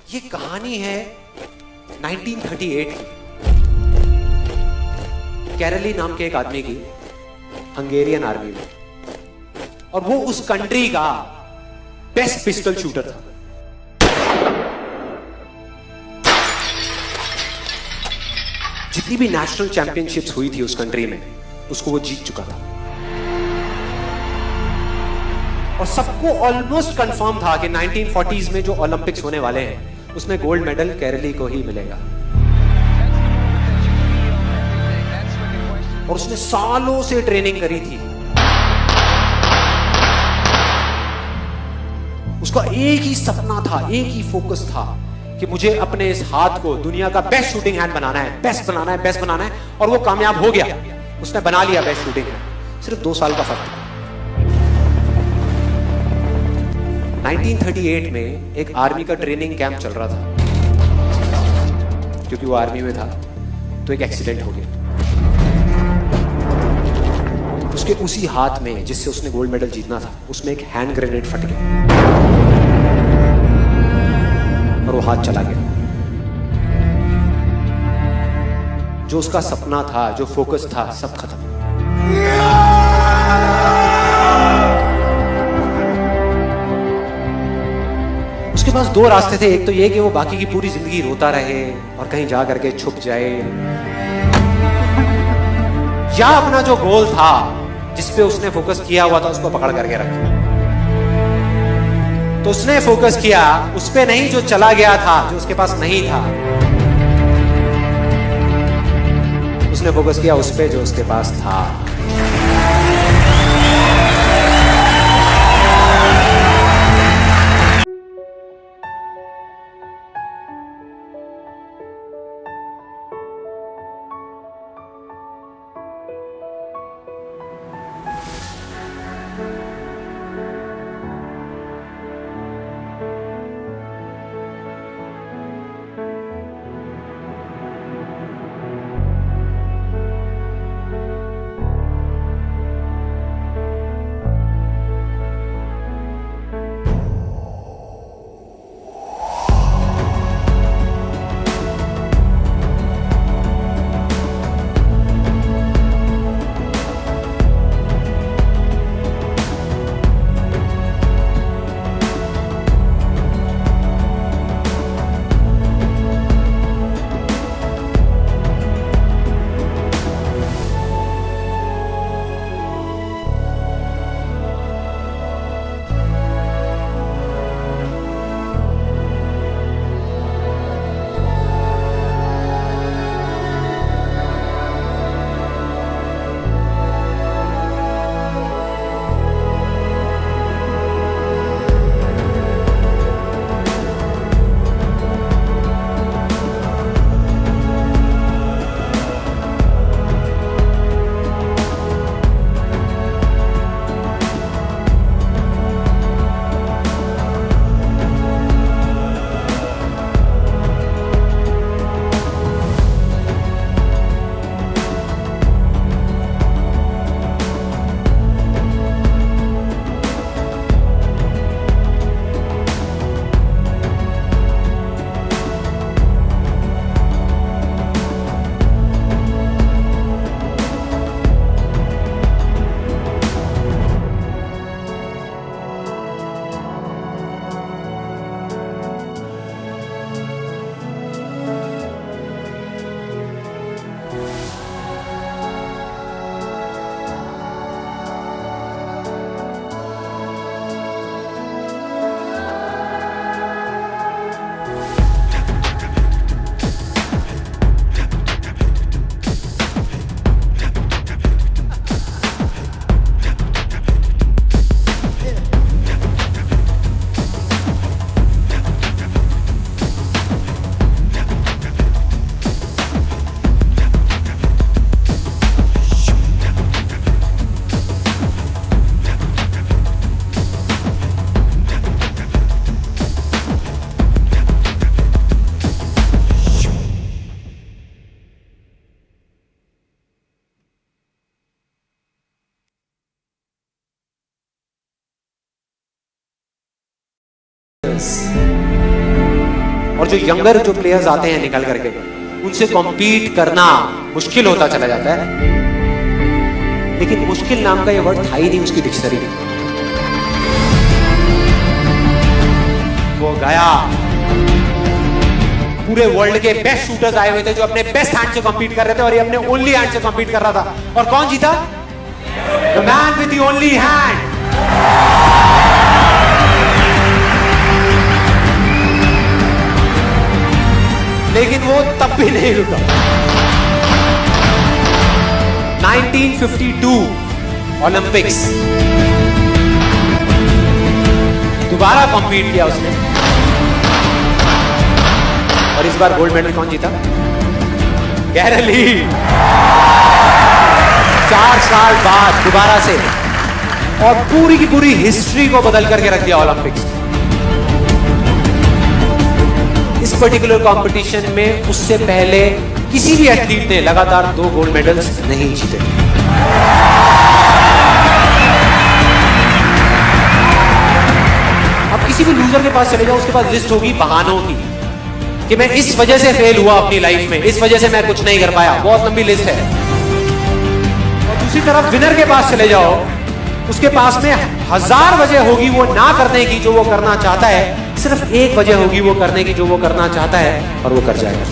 ये कहानी है 1938 की, कैरली नाम के एक आदमी की, हंगेरियन आर्मी में, और वो उस कंट्री का बेस्ट पिस्टल शूटर था। जितनी भी नेशनल चैंपियनशिप्स हुई थी उस कंट्री में, उसको वो जीत चुका था। और सबको ऑलमोस्ट कंफर्म था कि 1940s में जो ओलंपिक्स होने वाले हैं उसमें गोल्ड मेडल केरली को ही मिलेगा। और उसने सालों से ट्रेनिंग करी थी। उसका एक ही सपना था, एक ही फोकस था कि मुझे अपने इस हाथ को दुनिया का बेस्ट शूटिंग हैंड बनाना है, बेस्ट बनाना है, बेस्ट बनाना है। और वो कामयाब हो गया, उसने बना लिया बेस्ट शूटिंग हैंड। सिर्फ 2 साल का फर्क था। 1938 में एक आर्मी का ट्रेनिंग कैंप चल रहा था। क्योंकि वो आर्मी में था तो एक एक्सीडेंट हो गया। उसके उसी हाथ में जिससे उसने गोल्ड मेडल जीतना था, उसमें एक हैंड ग्रेनेड फट गया और वो हाथ चला गया। जो उसका सपना था, जो फोकस था, सब खत्म। उसके पास 2 रास्ते थे। एक तो ये कि वो बाकी की पूरी जिंदगी रोता रहे और कहीं जा करके छुप जाए, या अपना जो गोल था जिस पे उसने फोकस किया हुआ था उसको पकड़ करके रखे। तो उसने फोकस किया उस पे नहीं जो चला गया था, जो उसके पास नहीं था। उसने फोकस किया उस पे जो उसके पास था। और जो यंगर जो प्लेयर्स आते हैं निकल करके, उनसे कॉम्पीट करना मुश्किल होता चला जाता है। लेकिन मुश्किल नाम का ये वर्ड था ही नहीं उसकी डिक्शनरी में। वो गया, पूरे वर्ल्ड के बेस्ट शूटर्स आए हुए थे जो अपने बेस्ट हैंड से कॉम्पीट कर रहे थे, और ये अपने ओनली हैंड से कॉम्पीट कर रहा था। और कौन जीता? The man with the only hand. लेकिन वो तब भी नहीं रुका। 1952 ओलंपिक्स, दोबारा कॉम्पीट किया उसने, और इस बार गोल्ड मेडल कौन जीता? गैरल ली। 4 साल बाद दोबारा से, और पूरी की पूरी हिस्ट्री को बदल करके रख दिया ओलंपिक्स। इस पर्टिकुलर कंपटीशन में उससे पहले किसी भी एथलीट ने लगातार 2 गोल्ड मेडल्स नहीं जीते। अब किसी भी लूजर के पास चले जाओ, उसके पास लिस्ट होगी बहानों की कि मैं इस वजह से फेल हुआ अपनी लाइफ में, इस वजह से मैं कुछ नहीं कर पाया। बहुत लंबी लिस्ट है। और दूसरी तरफ विनर के पास चले जाओ, उसके पास में 1000 वजह होगी वो ना करने की जो वो करना चाहता है, सिर्फ एक वजह होगी वो करने की जो वो करना चाहता है, और वो कर जाएगा।